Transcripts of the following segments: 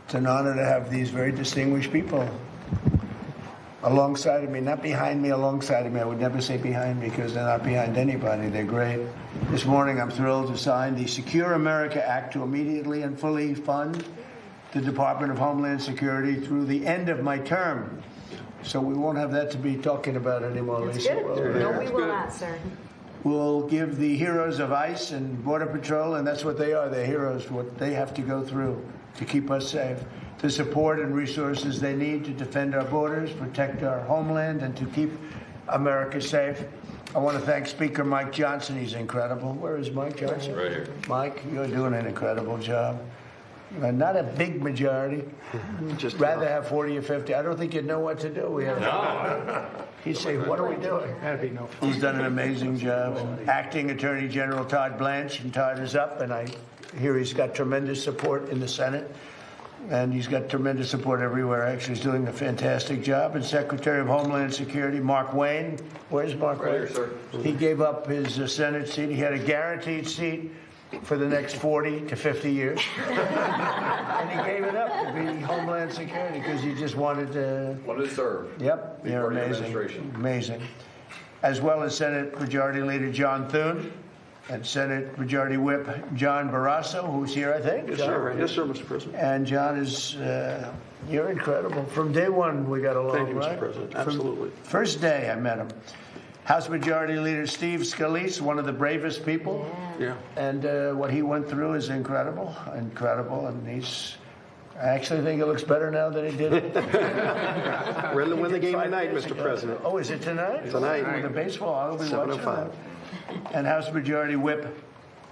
It's an honor to have these very distinguished people alongside of me, not behind me, alongside of me. I would never say behind me because they're not behind anybody. They're great. This morning I'm thrilled to sign the Secure America Act to immediately and fully fund the Department of Homeland Security through the end of my term. So we won't have that to be talking about anymore, Lisa. No, we will not, sir. We'll give the heroes of ICE and Border Patrol, and that's what they are, they're heroes, what they have to go through to keep us safe, the support and resources they need to defend our borders, protect our homeland, and to keep America safe. I want to thank Speaker Mike Johnson. He's incredible. Where is Mike Johnson? Right here. Mike, you're doing an incredible job. Not a big majority. Just rather have 40 or 50. I don't think you'd know what to do. We have. No. He'd say, "What are we doing?" That'd be no fun. He's done an amazing job. Acting Attorney General Todd Blanche, and Todd is up, and I hear he's got tremendous support in the Senate, and he's got tremendous support everywhere. Actually, he's doing a fantastic job. And Secretary of Homeland Security Mark Wayne, where's Mark Wayne? Right here, sir. He gave up his Senate seat. He had a guaranteed seat for the next 40 to 50 years. And he gave it up to be Homeland Security because he just wanted to serve. Yep, Be you're part of the amazing. administration. Amazing. As well as Senate Majority Leader John Thune and Senate Majority Whip John Barrasso, who's here, I think. Yes, John? sir. Yes, sir, Mr. President. And John is, you're incredible. From day one, we got along, Thank you, Mr. right? President. From Absolutely. first day I met him. House Majority Leader Steve Scalise, one of the bravest people. Yeah. And what he went through is incredible, and I actually think it looks better now than he did. We're going to win the game 5 tonight, years Mr. ago. President. Oh, is it tonight? Tonight. With the baseball, I'll be watching 7:05. that. And House Majority Whip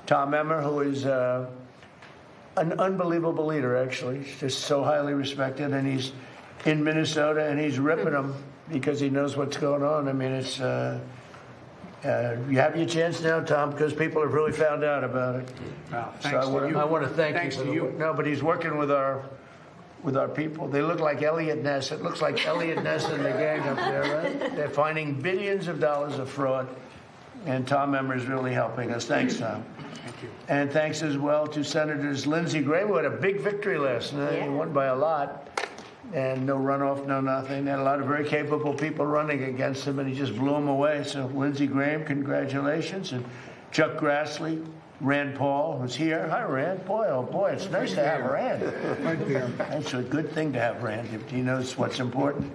Tom Emmer, who is an unbelievable leader, actually. He's just so highly respected, and he's in Minnesota, and he's ripping them because he knows what's going on. I mean, it's you have your chance now, Tom, because people have really found out about it. Wow, So thanks to you. I want to thank Thanks you. For to the you. work. No, but he's working with our people. They look like Elliot Ness. It looks like Elliot Ness and the gang up there, right? They're finding billions of dollars of fraud, and Tom Emmer is really helping us. Thanks, Tom. Thank you. And thanks as well to Senators Lindsey Graham, who had a big victory last night. He won by a lot. And no runoff, no nothing. They had a lot of very capable people running against him, and he just blew them away. So Lindsey Graham, congratulations. And Chuck Grassley, Rand Paul, who's here. Hi, Rand. Boy, oh boy, it's nice to have Rand. It's a good thing to have Rand. He knows what's important.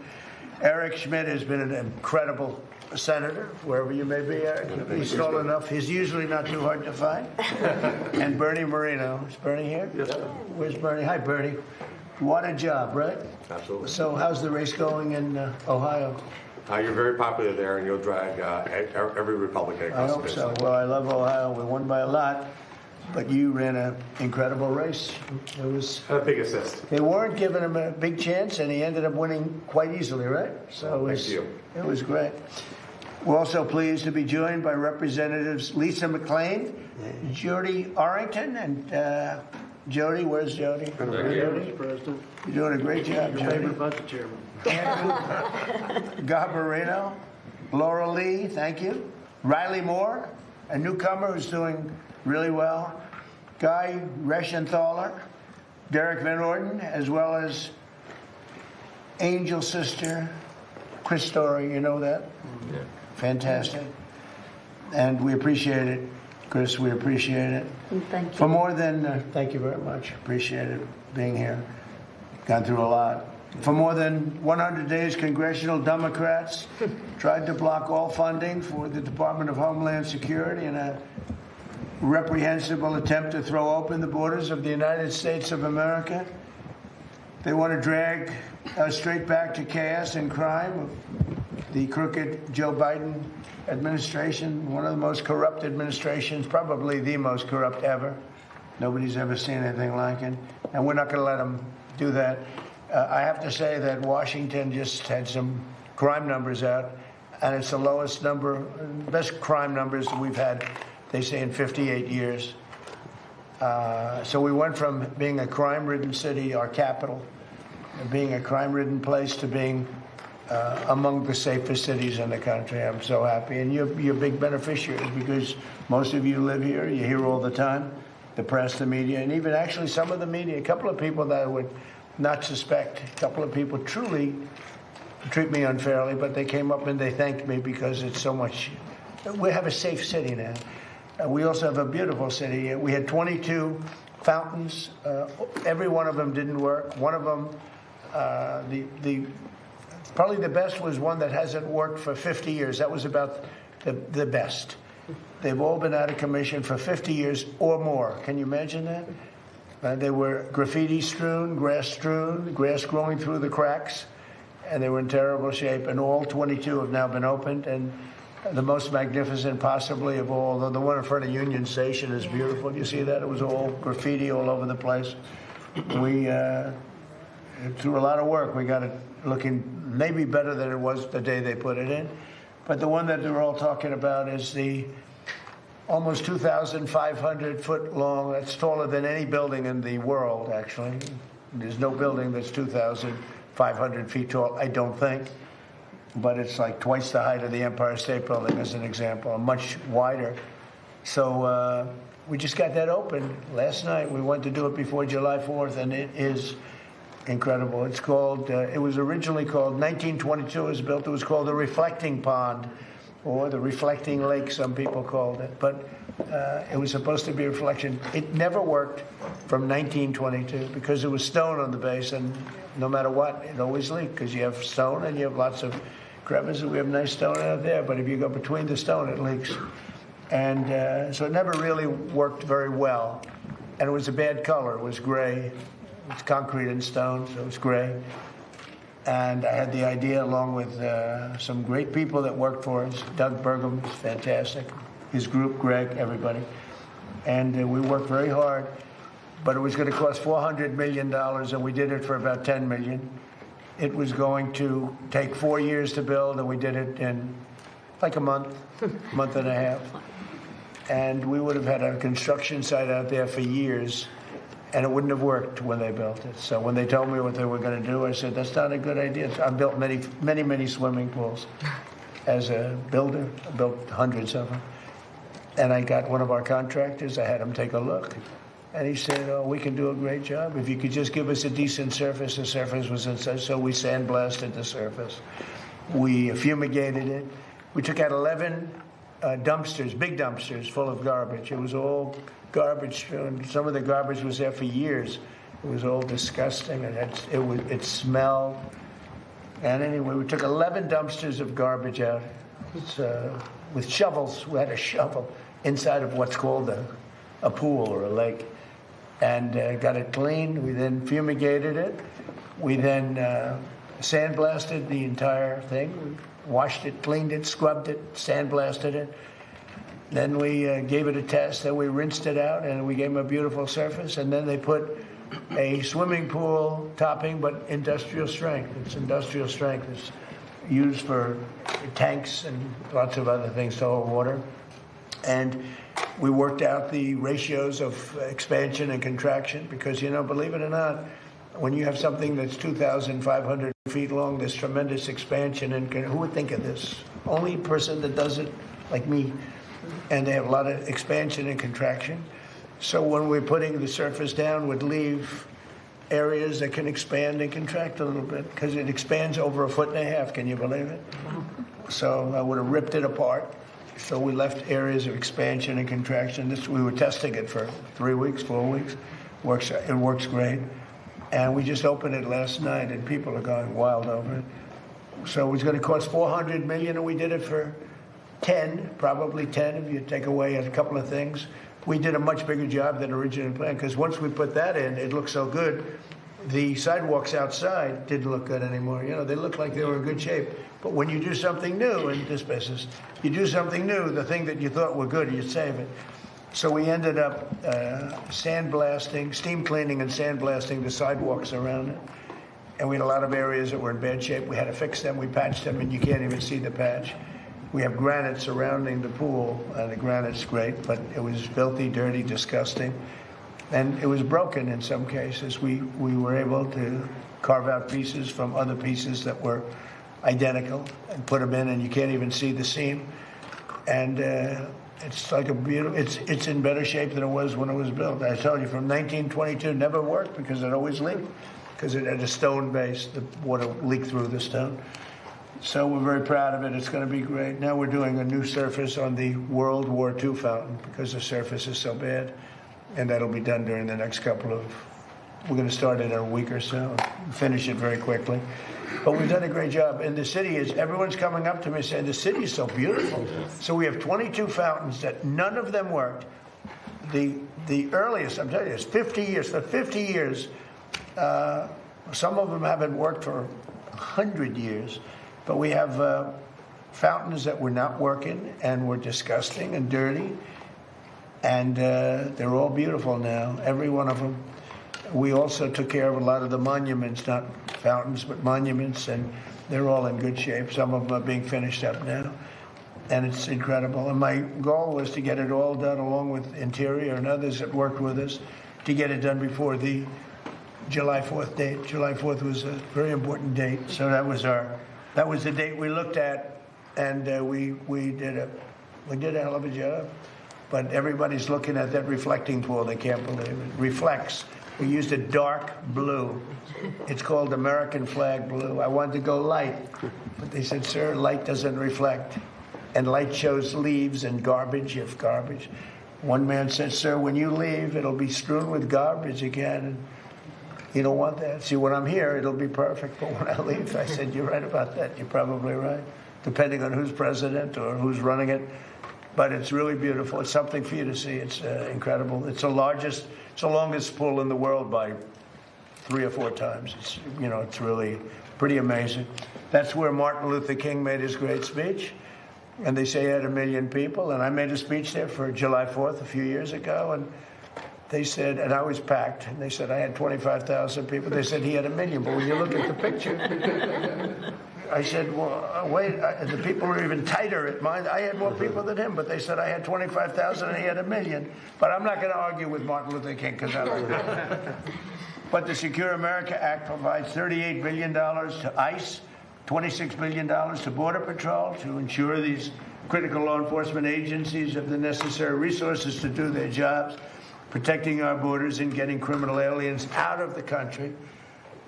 Eric Schmidt has been an incredible senator, wherever you may be, Eric. He's tall enough. He's usually not too hard to find. And Bernie Moreno. Is Bernie here? Yes, sir. Where's Bernie? Hi, Bernie. What a job, right? Absolutely. So how's the race going in Ohio? You're very popular there, and you'll drag every Republican I across the hope finish so. line. Well, I love Ohio. We won by a lot, but you ran an incredible race. It was. A big assist. They weren't giving him a big chance, and he ended up winning quite easily, right? So Thank you. It was great. We're also pleased to be joined by Representatives Lisa McClain, Jody Arrington, and Jody. Where's Jody? Jody? President. You're doing a great job, Jody. Favorite budget chairman. Garbarino, Laura Lee, thank you. Riley Moore, a newcomer who's doing really well. Guy Reschenthaler, Derek Van Orden, as well as Angel Sister Chris Story. You know that? Yeah. Fantastic. And we appreciate it, Chris. We appreciate it. Thank you. For more than, thank you very much. Appreciate it being here. Gone through a lot. For more than 100 days, congressional Democrats tried to block all funding for the Department of Homeland Security in a reprehensible attempt to throw open the borders of the United States of America. They want to drag us straight back to chaos and crime of the crooked Joe Biden administration, one of the most corrupt administrations, probably the most corrupt ever. Nobody's ever seen anything like it. And we're not going to let them do that. I have to say that Washington just had some crime numbers out, and it's the lowest number, best crime numbers that we've had, they say, in 58 years. So we went from being a crime-ridden city, our capital, and being a crime-ridden place, to being among the safest cities in the country. I'm so happy. And you're big beneficiaries because most of you live here. You hear all the time, the press, the media, and even actually some of the media, a couple of people that would not suspect. A couple of people truly treat me unfairly, but they came up and they thanked me because it's so much. We have a safe city now. We also have a beautiful city. We had 22 fountains. Every one of them didn't work. One of them, probably the best was one that hasn't worked for 50 years. That was about the best. They've all been out of commission for 50 years or more. Can you imagine that? They were graffiti strewn, grass growing through the cracks, and they were in terrible shape. And all 22 have now been opened, and the most magnificent possibly of all, the one in front of Union Station is beautiful. You see that? It was all graffiti all over the place. We, through a lot of work, we got it looking maybe better than it was the day they put it in. But the one that they're all talking about is the almost 2,500 foot long. That's taller than any building in the world, actually. There's no building that's 2,500 feet tall, I don't think. But it's like twice the height of the Empire State Building, as an example, and much wider. So we just got that open last night. We went to do it before July 4th, and it is incredible. It's called, it was originally called, 1922 it was built, it was called the Reflecting Pond, or the Reflecting Lake, some people called it. But it was supposed to be a reflection. It never worked from 1922 because there was stone on the base, and no matter what, it always leaked because you have stone and you have lots of crevices. We have nice stone out there, but if you go between the stone, it leaks. And so it never really worked very well. And it was a bad color. It was gray. It's concrete and stone, so it was gray. And I had the idea, along with some great people that worked for us. Doug Burgum was fantastic. His group, Greg, everybody. And we worked very hard. But it was going to cost $400 million, and we did it for about $10 million. It was going to take 4 years to build, and we did it in like a month and a half. And we would have had a construction site out there for years, and it wouldn't have worked when they built it. So when they told me what they were going to do, I said, that's not a good idea. I built many swimming pools as a builder. I built hundreds of them. And I got one of our contractors. I had him take a look. And he said, oh, we can do a great job. If you could just give us a decent surface. The surface was inside, so we sandblasted the surface. We fumigated it. We took out 11 dumpsters, big dumpsters, full of garbage. It was all garbage. And some of the garbage was there for years. It was all disgusting, and it smelled. And anyway, we took 11 dumpsters of garbage out. With shovels. We had a shovel inside of what's called a pool or a lake. And got it clean. We then fumigated it. We then sandblasted the entire thing. We washed it, cleaned it, scrubbed it, sandblasted it. Then we gave it a test. Then we rinsed it out, and we gave them a beautiful surface. And then they put a swimming pool topping, but industrial strength. It's industrial strength. It's used for tanks and lots of other things to hold water. And we worked out the ratios of expansion and contraction because, believe it or not, when you have something that's 2,500 feet long, there's tremendous expansion. And who would think of this? Only person that does it, like me. And they have a lot of expansion and contraction. So when we're putting the surface down, would leave areas that can expand and contract a little bit because it expands over 1.5 feet. Can you believe it? So I would have ripped it apart. So we left areas of expansion and contraction. We were testing it for 3 weeks, 4 weeks. It works great. And we just opened it last night, and people are going wild over it. So it was going to cost $400 million, and we did it for 10, probably 10 if you take away a couple of things. We did a much bigger job than originally planned because once we put that in, it looked so good. The sidewalks outside didn't look good anymore. They looked like they were in good shape. But when you do something new in this business, you do something new, the thing that you thought were good, you save it. So we ended up sandblasting, steam cleaning and sandblasting the sidewalks around it. And we had a lot of areas that were in bad shape. We had to fix them. We patched them, and you can't even see the patch. We have granite surrounding the pool, and the granite's great, but it was filthy, dirty, disgusting. And it was broken in some cases. We were able to carve out pieces from other pieces that were identical and put them in, and you can't even see the seam. And it's like it's in better shape than it was when it was built. I told you, from 1922, never worked because it always leaked. because it had a stone base. The water leaked through the stone. So we're very proud of it. It's going to be great. Now we're doing a new surface on the World War II fountain because the surface is so bad. And that'll be done during the next couple of, we're going to start it in a week or so, finish it very quickly. But we've done a great job. And the city is, everyone's coming up to me saying, the city is so beautiful. So we have 22 fountains that none of them worked. The earliest, I'm telling you, is 50 years. For 50 years, some of them haven't worked for 100 years. But we have fountains that were not working and were disgusting and dirty. And they're all beautiful now, every one of them. We also took care of a lot of the monuments, not fountains, but monuments, and they're all in good shape. Some of them are being finished up now, and it's incredible. And my goal was to get it all done along with Interior and others that worked with us to get it done before the July 4th date. July 4th was a very important date, so that was the date we looked at, and we did a hell of a job. But everybody's looking at that reflecting pool. They can't believe it. Reflects. We used a dark blue. It's called American flag blue. I wanted to go light, but they said, sir, light doesn't reflect. And light shows leaves and garbage, if garbage. One man said, sir, when you leave, it'll be strewn with garbage again. And you don't want that. See, when I'm here, it'll be perfect. But when I leave, I said, you're right about that. You're probably right, depending on who's president or who's running it. But it's really beautiful. It's something for you to see. It's incredible. It's the longest pool in the world by 3 or 4 times. It's really pretty amazing. That's where Martin Luther King made his great speech. And they say he had 1 million people. And I made a speech there for July 4th a few years ago. And they said, and I was packed. And they said I had 25,000 people. They said he had 1 million. But when you look at the picture, I said, well, wait, the people were even tighter at mine. I had more people than him, but they said I had 25,000 and he had 1 million. But I'm not going to argue with Martin Luther King because I don't know. But the Secure America Act provides $38 billion to ICE, $26 billion to Border Patrol to ensure these critical law enforcement agencies have the necessary resources to do their jobs, protecting our borders and getting criminal aliens out of the country.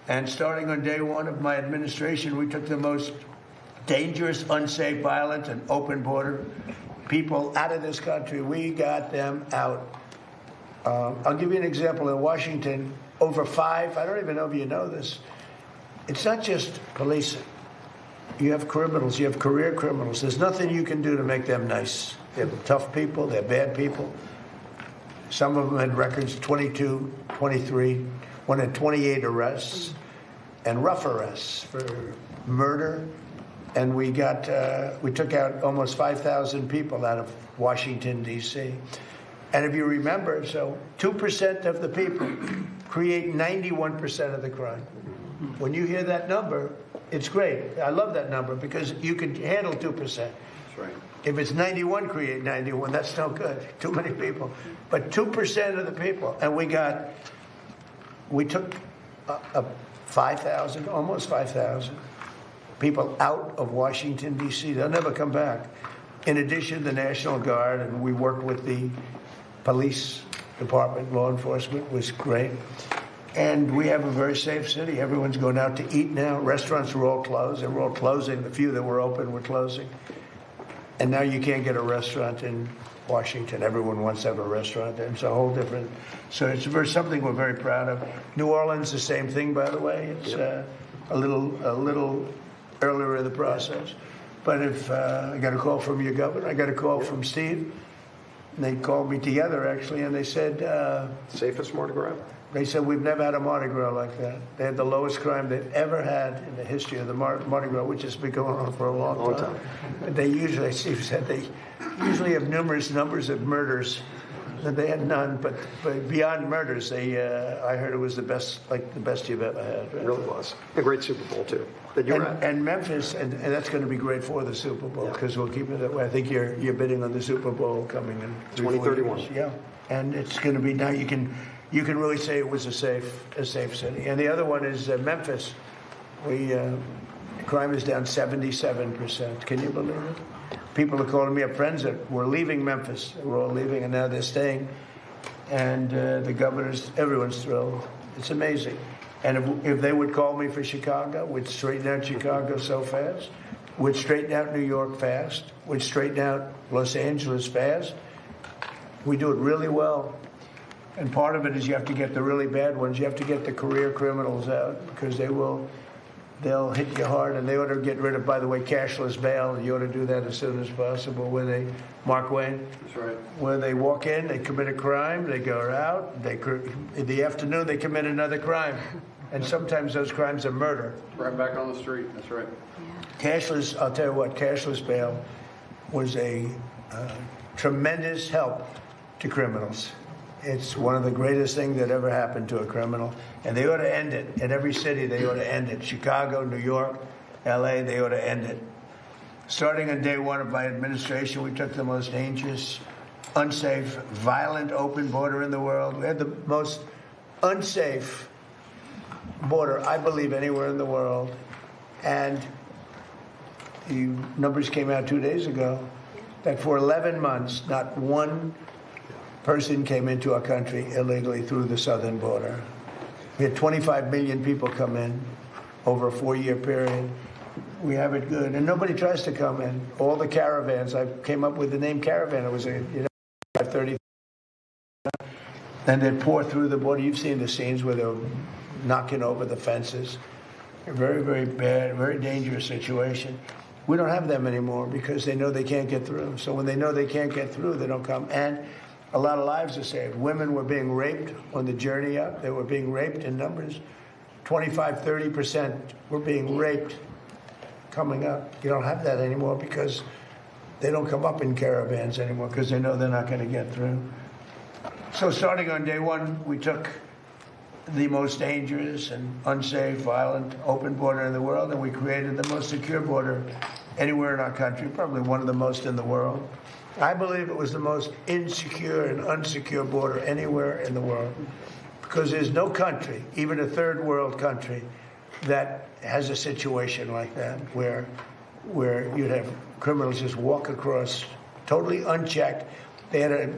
And starting on day one of my administration, we took the most dangerous, unsafe, violent, and open border people out of this country. We got them out. I'll give you an example. In Washington, over 5, I don't even know if you know this, it's not just policing. You have criminals, you have career criminals. There's nothing you can do to make them nice. They're tough people, they're bad people. Some of them had records, 22, 23, one had 28 arrests and rough arrests for murder. And we took out almost 5,000 people out of Washington, D.C. And if you remember, so 2% of the people create 91% of the crime. When you hear that number, it's great. I love that number because you can handle 2%. That's right. If it's 91, create 91. That's no good. Too many people. But 2% of the people. And we took 5,000, almost 5,000 people out of Washington, D.C. They'll never come back. In addition, the National Guard, and we worked with the police department, law enforcement, was great. And we have a very safe city. Everyone's going out to eat now. Restaurants were all closed. They were all closing. The few that were open were closing. And now you can't get a restaurant in Washington. Everyone wants to have a restaurant there. It's a whole different. So it's something we're very proud of. New Orleans, the same thing, by the way. It's a little earlier in the process. But if I got a call from your governor, I got a call from Steve. And they called me together, actually, and they said... Safest Mardi Gras? They said, we've never had a Mardi Gras like that. They had the lowest crime they've ever had in the history of the Mardi Gras, which has been going on for a long time. But they usually, Steve said, they usually have numerous numbers of murders. And they had none, but beyond murders, I heard it was the best you've ever had. Right? It really was. A great Super Bowl, too, that you're at. And Memphis, and that's going to be great for the Super Bowl, because we'll keep it that way. I think you're bidding on the Super Bowl coming in 2031. Yeah, and it's going to be, now you can really say it was a safe city. And the other one is Memphis. Crime is down 77%. Can you believe it? People are calling me up, friends that were leaving Memphis. They were all leaving, and now they're staying. And the governor's, everyone's thrilled. It's amazing. And if they would call me for Chicago, we'd straighten out Chicago so fast. We'd straighten out New York fast. We'd straighten out Los Angeles fast. We do it really well. And part of it is you have to get the really bad ones. You have to get the career criminals out because they'll hit you hard, and they ought to get rid of, by the way, cashless bail. You ought to do that as soon as possible. Mark Wayne? That's right. Where they walk in, they commit a crime, they go out, in the afternoon they commit another crime. And sometimes those crimes are murder. Right back on the street. That's right. Cashless, I'll tell you what, cashless bail was a tremendous help to criminals. It's one of the greatest things that ever happened to a criminal. And they ought to end it. In every city, they ought to end it. Chicago, New York, LA, they ought to end it. Starting on day one of my administration, we took the most dangerous, unsafe, violent open border in the world. We had the most unsafe border, I believe, anywhere in the world. And the numbers came out 2 days ago that for 11 months, not one person came into our country illegally through the southern border. We had 25 million people come in over a 4-year period. We have it good, and nobody tries to come in. All the caravans, I came up with the name caravan. It was 30, and they'd pour through the border. You've seen the scenes where they're knocking over the fences. A very, very bad, very dangerous situation. We don't have them anymore because they know they can't get through. So when they know they can't get through, they don't come. And a lot of lives are saved. Women were being raped on the journey up. They were being raped in numbers. 25, 30% were being raped coming up. You don't have that anymore because they don't come up in caravans anymore because they know they're not going to get through. So starting on day one, we took the most dangerous and unsafe, violent, open border in the world, and we created the most secure border anywhere in our country, probably one of the most in the world. I believe it was the most insecure and unsecure border anywhere in the world because there's no country, even a third world country, that has a situation like that where you'd have criminals just walk across totally unchecked. They had it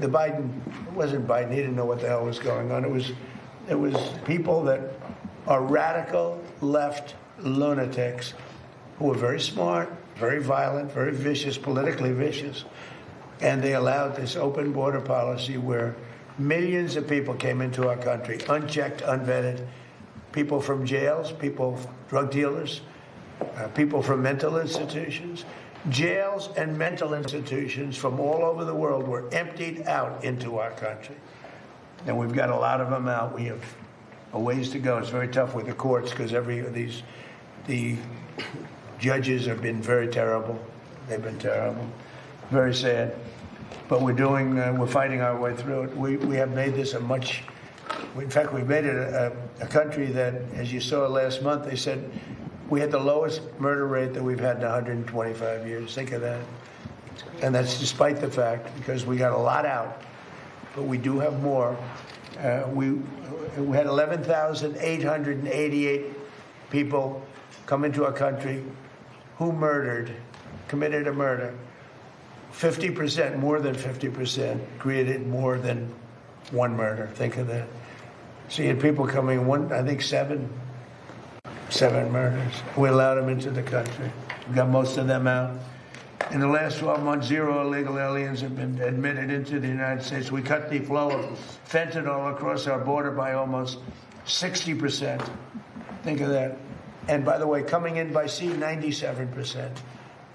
wasn't Biden, he didn't know what the hell was going on. It was people that are radical left lunatics who were very smart, very violent, very vicious, politically vicious. And they allowed this open border policy where millions of people came into our country, unchecked, unvetted, people from jails, drug dealers, people from mental institutions. Jails and mental institutions from all over the world were emptied out into our country. And we've got a lot of them out. We have a ways to go. It's very tough with the courts because the judges have been very terrible. They've been terrible. Very sad. But we're fighting our way through it. We have made this in fact, we've made it a country that, as you saw last month, they said we had the lowest murder rate that we've had in 125 years. Think of that. And that's despite the fact, because we got a lot out, but we do have more. We had 11,888 people come into our country who committed a murder. 50%, more than 50%, created more than one murder. Think of that. So you had people coming, I think seven murders. We allowed them into the country. We got most of them out. In the last 12 months, 0 illegal aliens have been admitted into the United States. We cut the flow of fentanyl across our border by almost 60%. Think of that. And by the way, coming in by sea, 97%.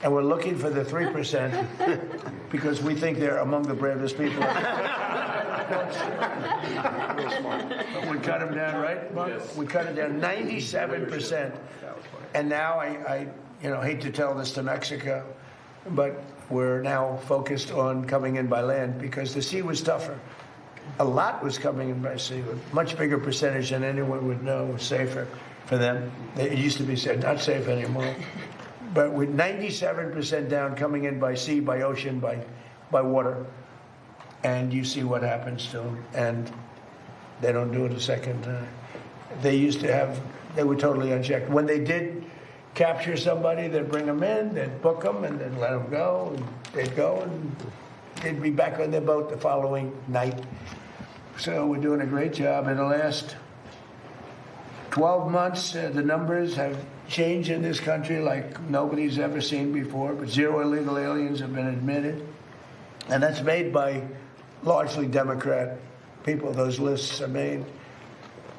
And we're looking for the 3% because we think they're among the bravest people. We cut them down, right, Mark? Yes. We cut it down 97%. And now I hate to tell this to Mexico, but we're now focused on coming in by land because the sea was tougher. A lot was coming in by sea, a much bigger percentage than anyone would know was safer for them. It used to be said not safe anymore. But with 97% down coming in by sea, by ocean, by water, and you see what happens to them, and they don't do it a second time. They were totally unchecked. When they did capture somebody, they'd bring them in, they'd book them, and then let them go, and they'd go, and they'd be back on their boat the following night. So we're doing a great job. In the last 12 months, the numbers have changed in this country like nobody's ever seen before, but 0 illegal aliens have been admitted. And that's made by largely Democrat people. Those lists are made.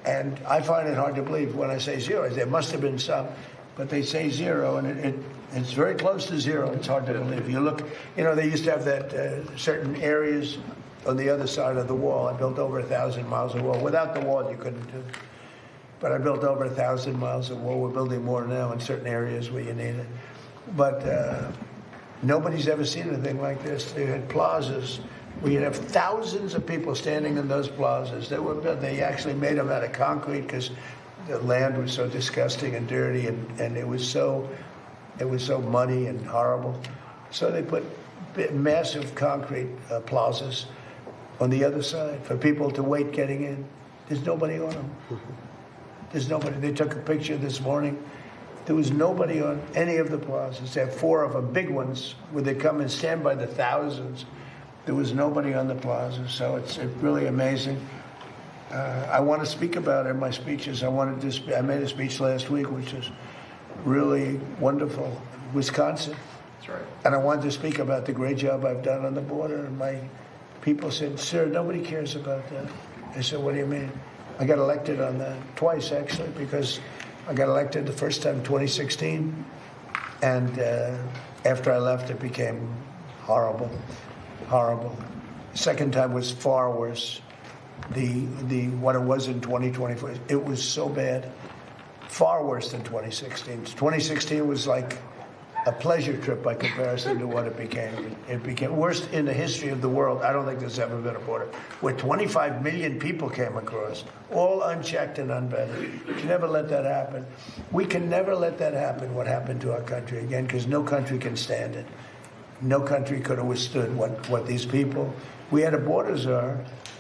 And I find it hard to believe when I say 0. There must have been some, but they say 0, and it's very close to 0. It's hard to believe. You look, they used to have that certain areas on the other side of the wall. I built over 1,000 miles of wall. Without the wall, you couldn't do it. But I built over 1,000 miles of wall. We're building more now in certain areas where you need it. But nobody's ever seen anything like this. They had plazas where you'd have thousands of people standing in those plazas. They actually made them out of concrete because the land was so disgusting and dirty, and it was so muddy and horrible. So they put massive concrete plazas on the other side for people to wait getting in. There's nobody on them. There's nobody. They took a picture this morning. There was nobody on any of the plazas. They have 4 of them, big ones, where they come and stand by the thousands. There was nobody on the plaza, so it's really amazing. I want to speak about it in my speeches. I made a speech last week, which is really wonderful. Wisconsin. That's right. And I wanted to speak about the great job I've done on the border. And my people said, "Sir, nobody cares about that." I said, "What do you mean?" I got elected on that twice, actually, because I got elected the first time, 2016, and after I left, it became horrible. Second time was far worse. What it was in 2024, it was so bad, far worse than 2016. 2016 was like a pleasure trip by comparison to what it became. It became worst in the history of the world. I don't think there's ever been a border where 25 million people came across, all unchecked and unvetted. You can never let that happen. We can never let that happen, what happened to our country again, because no country can stand it. No country could have withstood what these people. We had a border czar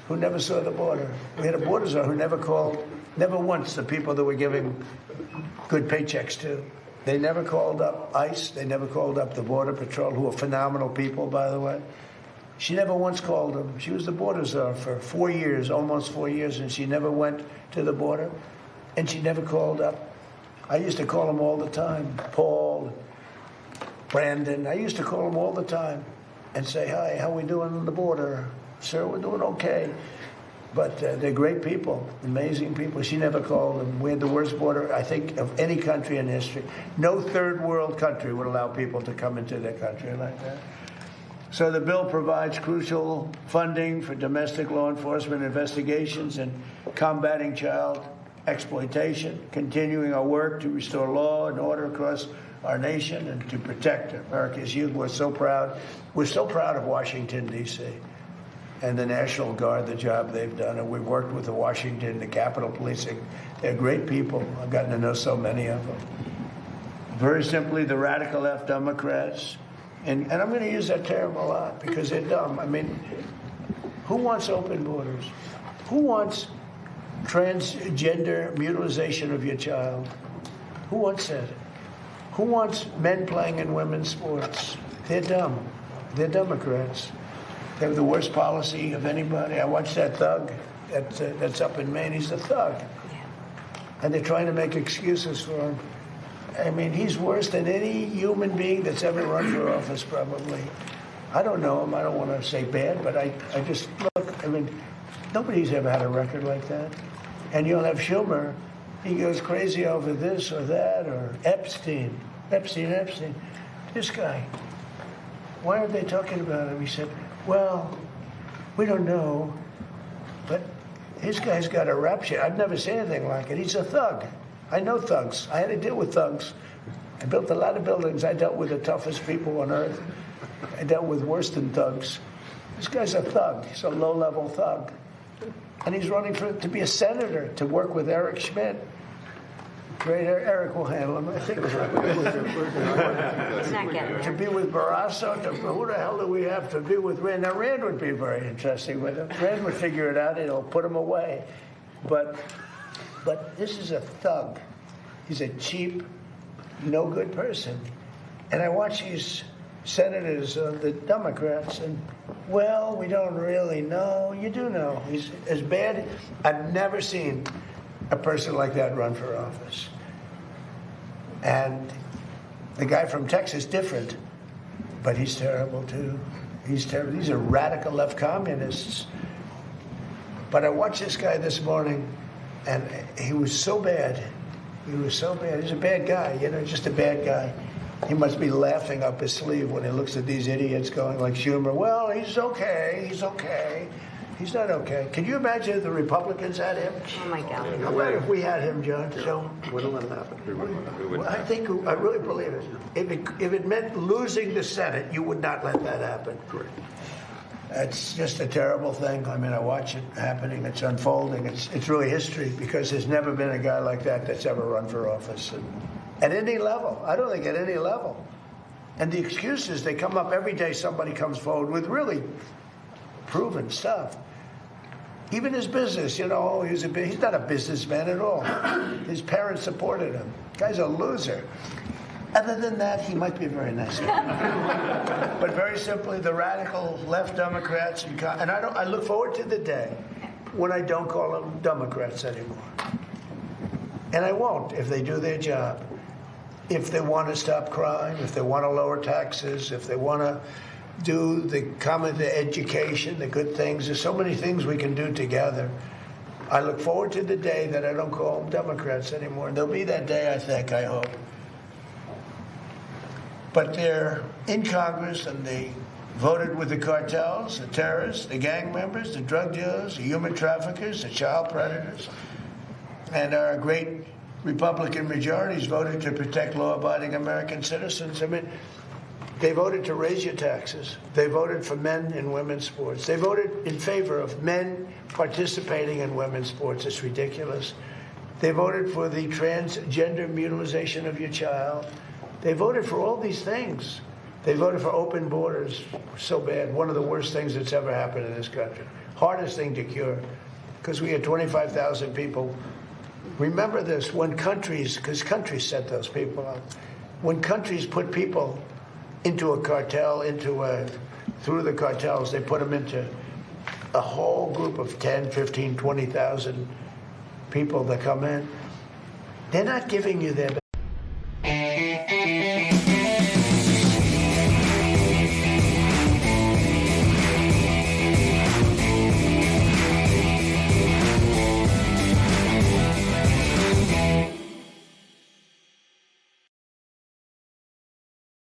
who never saw the border. We had a border czar who never once, the people that were giving good paychecks to. They never called up ICE. They never called up the Border Patrol, who are phenomenal people, by the way. She never once called them. She was the border czar for 4 years, almost 4 years, and she never went to the border, and she never called up. I used to call them all the time, Paul, Brandon. I used to call them all the time and say, "Hi, how we doing on the border?" "Sir, we're doing okay." But they're great people, amazing people. She never called them. We had the worst border, I think, of any country in history. No third world country would allow people to come into their country like that. So the bill provides crucial funding for domestic law enforcement investigations and combating child exploitation, continuing our work to restore law and order across our nation and to protect America's youth. We're so proud. We're so proud of Washington, D.C. and the National Guard, the job they've done. And we've worked with the Capitol Policing. They're great people. I've gotten to know so many of them. Very simply, the radical left Democrats, and I'm going to use that term a lot because they're dumb. I mean, who wants open borders? Who wants transgender mutilization of your child? Who wants that? Who wants men playing in women's sports? They're dumb. They're Democrats. They have the worst policy of anybody. I watched that thug that's up in Maine. He's a thug. And they're trying to make excuses for him. I mean, he's worse than any human being that's ever run for office, probably. I don't know him. I don't want to say bad, but I just look. I mean, nobody's ever had a record like that. And you'll have Schumer. He goes crazy over this or that, or Epstein. This guy. Why aren't they talking about him? He said, "Well, we don't know, but this guy's got a rap sheet. I've never seen anything like it. He's a thug. I know thugs. I had to deal with thugs. I built a lot of buildings. I dealt with the toughest people on earth. I dealt with worse than thugs. This guy's a thug. He's a low-level thug. And he's running to be a senator, to work with Eric Schmidt. Great, Eric will handle him, I think. He's not getting To there. be with Barrasso, who the hell do we have to be with Rand? Now, Rand would be very interesting with him. Rand would figure it out, and he'll put him away. But this is a thug. He's a cheap, no good person. And I watch these senators, the Democrats, and, well, we don't really know. You do know. He's as bad. I've never seen a person like that run for office. And the guy from Texas, different, but he's terrible too. He's terrible. These are radical left communists. But I watched this guy this morning, and he was so bad. He was so bad. He's a bad guy, just a bad guy. He must be laughing up his sleeve when he looks at these idiots going like Schumer, well, he's okay, he's okay. He's not okay. Can you imagine if the Republicans had him? Oh, my God. How about if we had him, John? So, Wouldn't let it happen. well, I really believe it. If it meant losing the Senate, you would not let that happen. Correct. It's just a terrible thing. I mean, I watch it happening. It's unfolding. It's really history because there's never been a guy like that that's ever run for office. And at any level. I don't think at any level. And the excuses, they come up every day. Somebody comes forward with really proven stuff. Even his business, he's not a businessman at all. His parents supported him. Guy's a loser. Other than that, he might be a very nice guy. But very simply, the radical left Democrats, and I look forward to the day when I don't call them Democrats anymore. And I won't if they do their job. If they want to stop crime, if they want to lower taxes, if they want to do the education, the good things. There's so many things we can do together. I look forward to the day that I don't call them Democrats anymore. And there'll be that day, I hope. But they're in Congress and they voted with the cartels, the terrorists, the gang members, the drug dealers, the human traffickers, the child predators. And our great Republican majorities voted to protect law-abiding American citizens. I mean, they voted to raise your taxes. They voted for men and women's sports. They voted in favor of men participating in women's sports. It's ridiculous. They voted for the transgender mutilization of your child. They voted for all these things. They voted for open borders. So bad. One of the worst things that's ever happened in this country. Hardest thing to cure. Because we had 25,000 people. Remember this, because countries set those people up. When countries put people into a cartel, through the cartels, they put them into a whole group of 10, 15, 20,000 people that come in. They're not giving you their